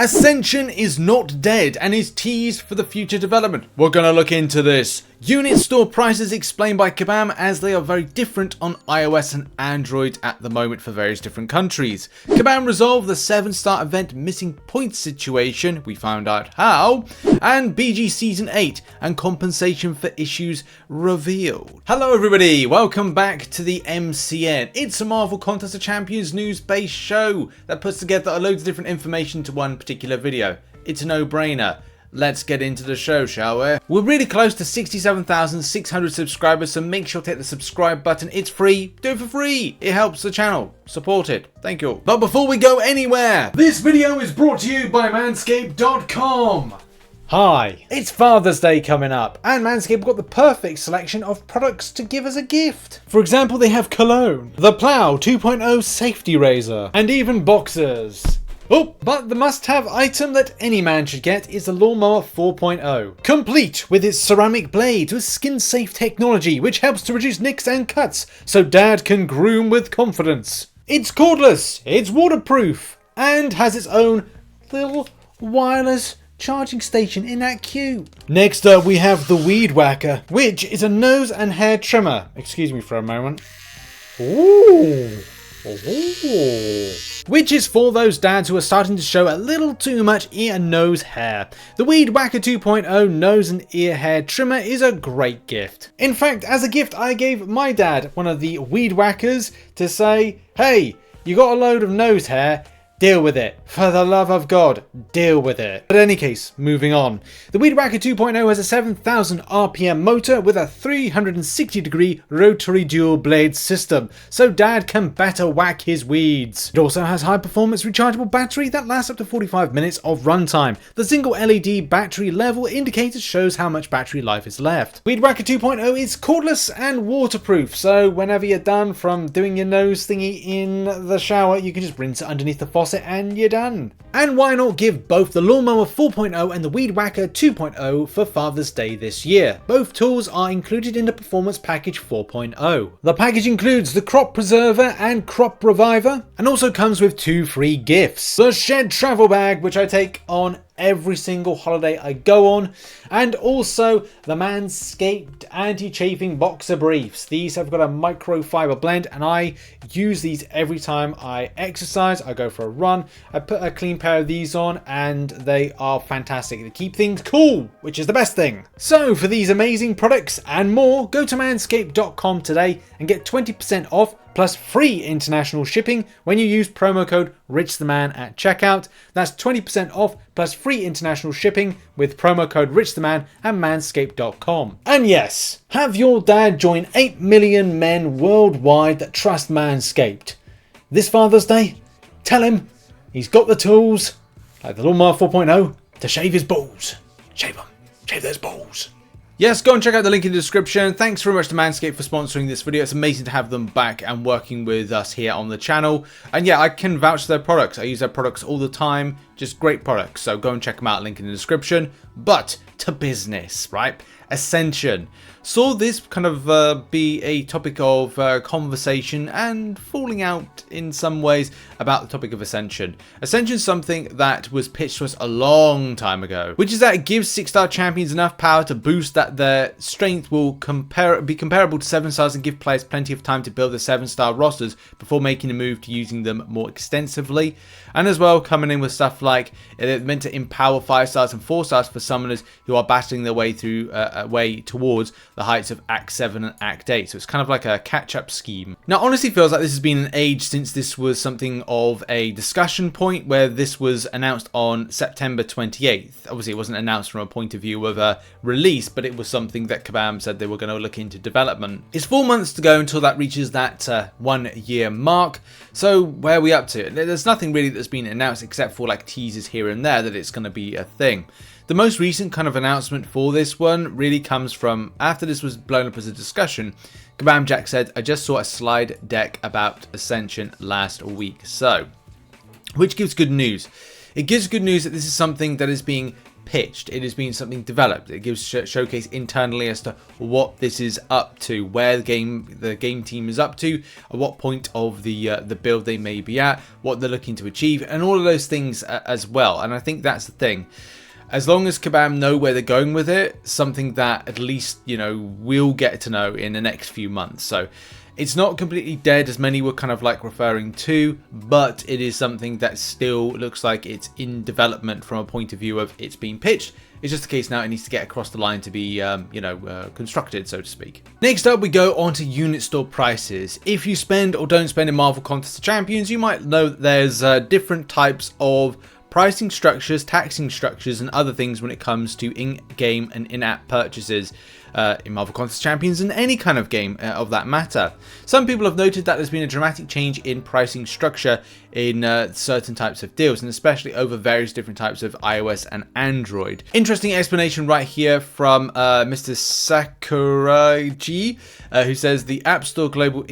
Ascension is not dead and is teased for the future development. We're gonna look into this. Unit store prices explained by Kabam, as they are very different on iOS and Android at the moment for various different countries. Kabam resolved the 7-star event missing points situation, we found out how, and BG Season 8 and compensation for issues revealed. Hello everybody, welcome back to the MCN. It's a Marvel Contest of Champions news-based show that puts together loads of different information to one particular video. It's a no-brainer. Let's get into the show, shall we? We're really close to 67,600 subscribers, so make sure to hit the subscribe button. It's free. Do it for free. It helps the channel. Support it. Thank you. But before we go anywhere, this video is brought to you by Manscaped.com. Hi, it's Father's Day coming up, and Manscaped got the perfect selection of products to give as a gift. For example, they have cologne, the Plow 2.0 safety razor, and even boxers. Oh, but the must-have item that any man should get is the Lawnmower 4.0. Complete with its ceramic blades with skin-safe technology, which helps to reduce nicks and cuts, so Dad can groom with confidence. It's cordless, it's waterproof, and has its own little wireless charging station. Isn't that cute? Next up, we have the Weed Whacker, which is a nose and hair trimmer. Excuse me for a moment. Ooh. Ooh. Which is for those dads who are starting to show a little too much ear and nose hair. The Weed Whacker 2.0 nose and ear hair trimmer is a great gift. In fact, as a gift, I gave my dad one of the Weed Whackers to say, hey, you got a load of nose hair, deal with it. For the love of God, deal with it. But in any case, moving on. The Weed Whacker 2.0 has a 7,000 RPM motor with a 360-degree rotary dual blade system, so Dad can better whack his weeds. It also has high-performance rechargeable battery that lasts up to 45 minutes of runtime. The single LED battery level indicator shows how much battery life is left. Weed Whacker 2.0 is cordless and waterproof, so whenever you're done from doing your nose thingy in the shower, you can just rinse it underneath the faucet and you're done. And why not give both the Lawnmower 4.0 and the Weed Whacker 2.0 for Father's Day this year? Both tools are included in the Performance Package 4.0. The package includes the Crop Preserver and Crop Reviver, and also comes with 2 free gifts. The Shed Travel Bag, which I take on every single holiday I go on, and also the Manscaped anti-chafing boxer briefs. These have got a microfiber blend, and I use these every time I exercise. I go for a run, I put a clean pair of these on, and they are fantastic. They keep things cool, which is the best thing. So for these amazing products and more, go to manscaped.com today and get 20% off plus free international shipping when you use promo code RichTheMan at checkout. That's 20% off plus free international shipping with promo code RichTheMan at manscaped.com. And yes, have your dad join 8 million men worldwide that trust Manscaped. This Father's Day, tell him he's got the tools, like the Lawnmower 4.0, to shave his balls. Shave them. Shave those balls. Yes, go and check out the link in the description. Thanks very much to Manscaped for sponsoring this video. It's amazing to have them back and working with us here on the channel. And yeah, I can vouch for their products. I use their products all the time. Just great products. So go and check them out. Link in the description. But to business, right? Ascension. Saw this kind of be a topic of conversation and falling out in some ways about the topic of Ascension. Ascension is something that was pitched to us a long time ago, which is that it gives 6-star champions enough power to boost that their strength will be comparable to 7 stars and give players plenty of time to build their 7-star rosters before making a move to using them more extensively. And as well, coming in with stuff like it's meant to empower 5 stars and 4 stars for summoners who are battling their way through way towards the heights of Act 7 and Act 8. So it's kind of like a catch-up scheme. Now, honestly, feels like this has been an age since this was something of a discussion point, where this was announced on September 28th. Obviously, it wasn't announced from a point of view of a release, but it was something that Kabam said they were going to look into development. It's 4 months to go until that reaches that 1-year mark. So where are we up to? There's nothing really that's been announced except for like teasers here and there that it's going to be a thing. The most recent kind of announcement for this one really comes from after this was blown up as a discussion. Kabam Jack said, I just saw a slide deck about Ascension last week. So, which gives good news. It gives good news that this is something that is being pitched. It has been something developed. It gives showcase internally as to what this is up to, where the game team is up to, at what point of the build they may be at, what they're looking to achieve, and all of those things as well. And I think that's the thing. As long as Kabam know where they're going with it, something that at least, you know, we'll get to know in the next few months. So it's not completely dead, as many were kind of like referring to, but it is something that still looks like it's in development from a point of view of it's being pitched. It's just the case now it needs to get across the line to be, constructed, so to speak. Next up, we go on to unit store prices. If you spend or don't spend in Marvel Contest of Champions, you might know that there's different types of pricing structures, taxing structures, and other things when it comes to in-game and in-app purchases in Marvel Contest Champions and any kind of game of that matter. Some people have noted that there's been a dramatic change in pricing structure in certain types of deals, and especially over various different types of iOS and Android. Interesting explanation right here from Mr. Sakuragi, who says the App Store Global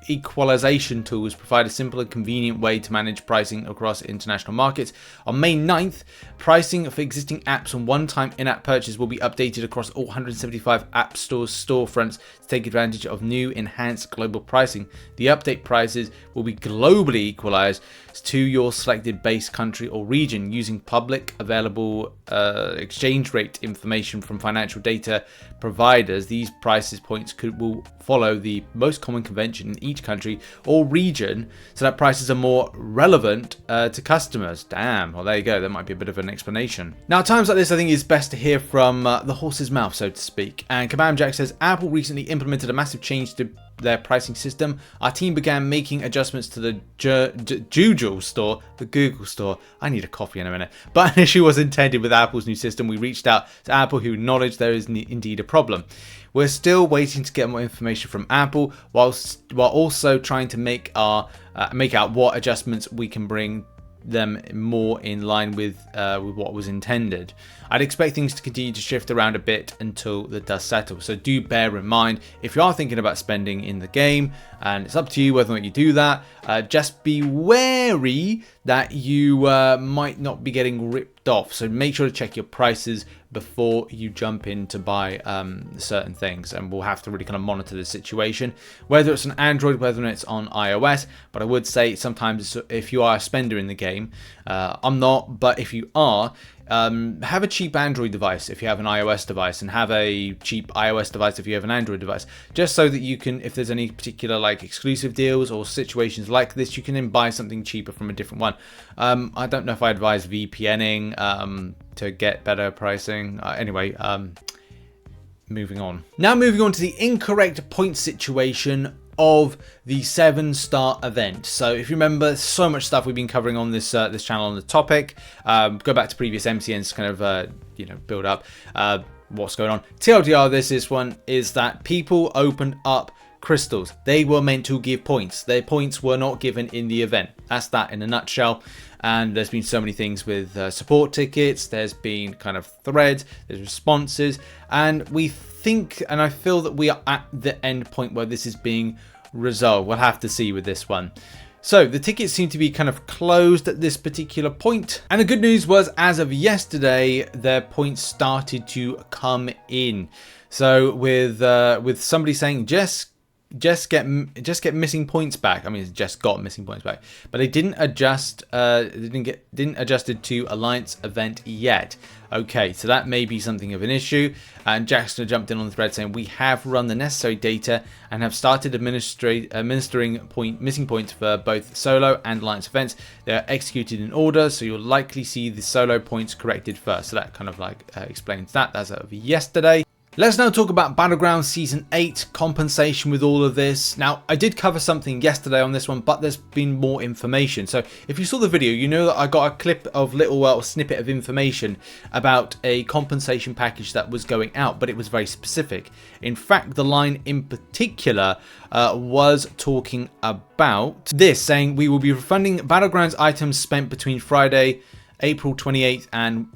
Equalization tools provide a simple and convenient way to manage pricing across international markets. On May 9th, pricing for existing apps on one-time in-app purchase will be updated across all 175 App Store's storefronts to take advantage of new enhanced global pricing. The update prices will be globally equalized to your selected base country or region using public available exchange rate information from financial data providers. These prices points will follow the most common convention in each country or region, so that prices are more relevant to customers. Damn, well there you go, that might be a bit of an explanation. Now at times like this, I think it's best to hear from the horse's mouth, so to speak. And Kabam Jack says, Apple recently implemented a massive change to their pricing system. Our team began making adjustments to the Google store, I need a coffee in a minute, but an issue was intended with Apple's new system. We reached out to Apple, who acknowledged there is indeed a problem. We're still waiting to get more information from Apple, while also trying to make out what adjustments we can bring them more in line with what was intended. I'd expect things to continue to shift around a bit until the dust settles. So do bear in mind, if you are thinking about spending in the game, and it's up to you whether or not you do that, just be wary that you might not be getting ripped off. So make sure to check your prices before you jump in to buy certain things, and we'll have to really kind of monitor the situation, whether it's on Android, whether it's on iOS. But I would say sometimes if you are a spender in the game, I'm not, but if you are, have a cheap Android device if you have an iOS device, and have a cheap iOS device if you have an Android device, just so that you can, if there's any particular like exclusive deals or situations like this, you can then buy something cheaper from a different one. I don't know if I advise VPNing to get better pricing. Anyway, moving on. Now moving on to the incorrect point situation of the 7-star event. So if you remember, so much stuff we've been covering on this channel on the topic. Go back to previous MCNs to kind of build up what's going on. TLDR, this one is that people opened up crystals. They were meant to give points. Their points were not given in the event. That's that in a nutshell. And there's been so many things with support tickets. There's been kind of threads, there's responses, and we think, and I feel that we are at the end point where this is being resolved. We'll have to see with this one. So the tickets seem to be kind of closed at this particular point. And the good news was, as of yesterday, their points started to come in. So with somebody saying just get missing points back. I mean, it's just got missing points back, but they didn't adjust. Didn't adjust it to Alliance event yet. Okay, so that may be something of an issue. And Jackson jumped in on the thread saying, we have run the necessary data and have started administering missing points for both solo and Alliance events. They are executed in order, so you'll likely see the solo points corrected first. So that kind of like explains that. That's of yesterday. Let's now talk about Battlegrounds Season 8 compensation with all of this. Now, I did cover something yesterday on this one, but there's been more information. So if you saw the video, you know that I got a clip of little snippet of information about a compensation package that was going out, but it was very specific. In fact, the line in particular was talking about this, saying we will be refunding Battlegrounds items spent between Friday, April 28th and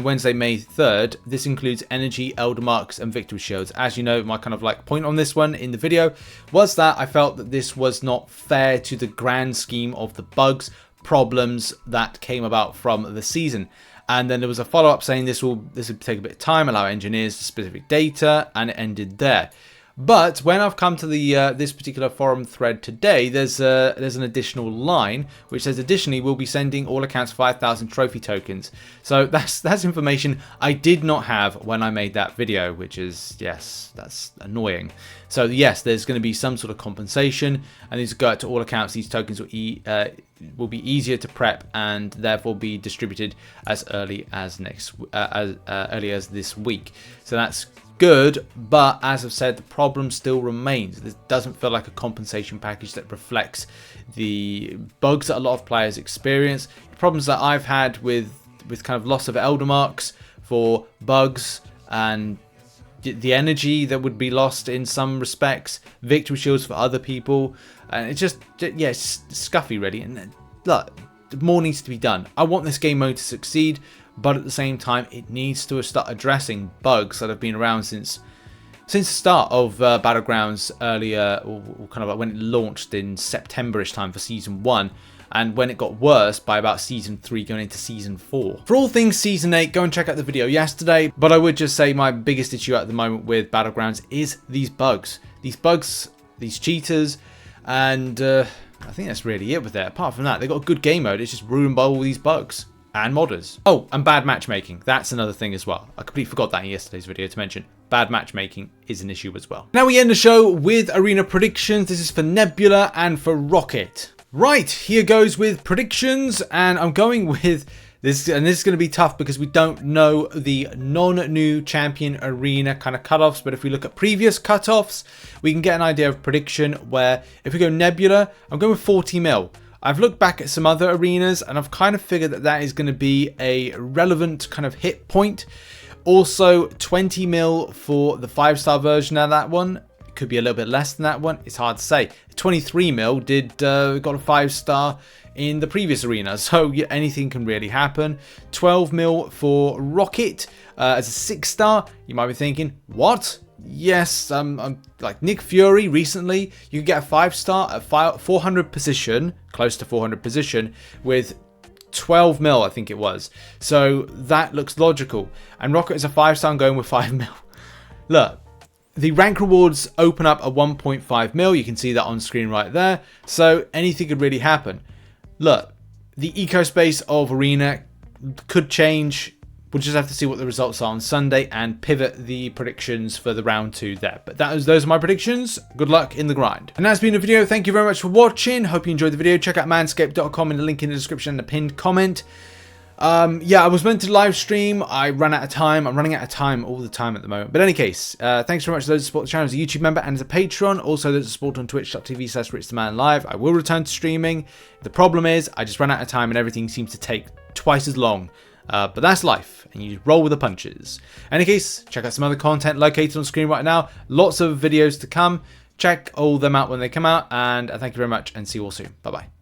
Wednesday, May 3rd. This includes energy, elder marks, and victory shields. As you know, my kind of like point on this one in the video was that I felt that this was not fair to the grand scheme of the bugs, problems that came about from the season. And then there was a follow-up saying this would take a bit of time, allow engineers specific data, and it ended there. But when I've come to the this particular forum thread today, there's an additional line which says additionally we'll be sending all accounts 5,000 trophy tokens. So that's information I did not have when I made that video, which is, yes, that's annoying. So yes, there's going to be some sort of compensation, and these go out to all accounts. These tokens will be easier to prep and therefore be distributed as early as early as this week. So that's good, but as I've said, the problem still remains. This doesn't feel like a compensation package that reflects the bugs that a lot of players experience, the problems that I've had with kind of loss of elder marks for bugs, and the energy that would be lost in some respects, victory shields for other people, and it's just, yeah, it's scuffy really. And look, more needs to be done. I want this game mode to succeed, but at the same time, it needs to start addressing bugs that have been around since the start of Battlegrounds earlier, or kind of like when it launched in September-ish time for Season 1, and when it got worse by about Season 3 going into Season 4. For all things Season 8, go and check out the video yesterday, but I would just say my biggest issue at the moment with Battlegrounds is these bugs. These bugs, these cheaters, and I think that's really it with it. Apart from that, they've got a good game mode, it's just ruined by all these bugs. And modders. Oh, and bad matchmaking. That's another thing as well. I completely forgot that in yesterday's video to mention. Bad matchmaking is an issue as well. Now we end the show with arena predictions. This is for Nebula and for Rocket. Right, here goes with predictions, and I'm going with this, and this is going to be tough because we don't know the non-new champion arena kind of cutoffs, but if we look at previous cutoffs, we can get an idea of prediction where if we go Nebula, I'm going with 40 mil. I've looked back at some other arenas and I've kind of figured that that is going to be a relevant kind of hit point. Also 20 mil for the 5-star version of that one. It could be a little bit less than that one. It's hard to say. 23 mil got a 5-star in the previous arena, so yeah, anything can really happen. 12 mil for Rocket as a 6-star. You might be thinking, what? Yes, like Nick Fury recently, you could get a 5-star at 400 position, close to 400 position, with 12 mil, I think it was. So that looks logical. And Rocket is a 5-star, I'm going with 5 mil. Look, the rank rewards open up at 1.5 mil. You can see that on screen right there. So anything could really happen. Look, the eco space of Arena could change. We'll just have to see what the results are on Sunday and pivot the predictions for the round 2 there. But those are my predictions. Good luck in the grind. And that's been the video. Thank you very much for watching. Hope you enjoyed the video. Check out manscaped.com and the link in the description and the pinned comment. Yeah, I was meant to live stream. I ran out of time. I'm running out of time all the time at the moment. But in any case, thanks very much to those who support the channel as a YouTube member and as a Patreon. Also, those who support on twitch.tv/RichTheMan live. I will return to streaming. The problem is I just ran out of time and everything seems to take twice as long. But that's life, and you roll with the punches. In any case, check out some other content located on screen right now. Lots of videos to come. Check all them out when they come out, and thank you very much, and see you all soon. Bye-bye.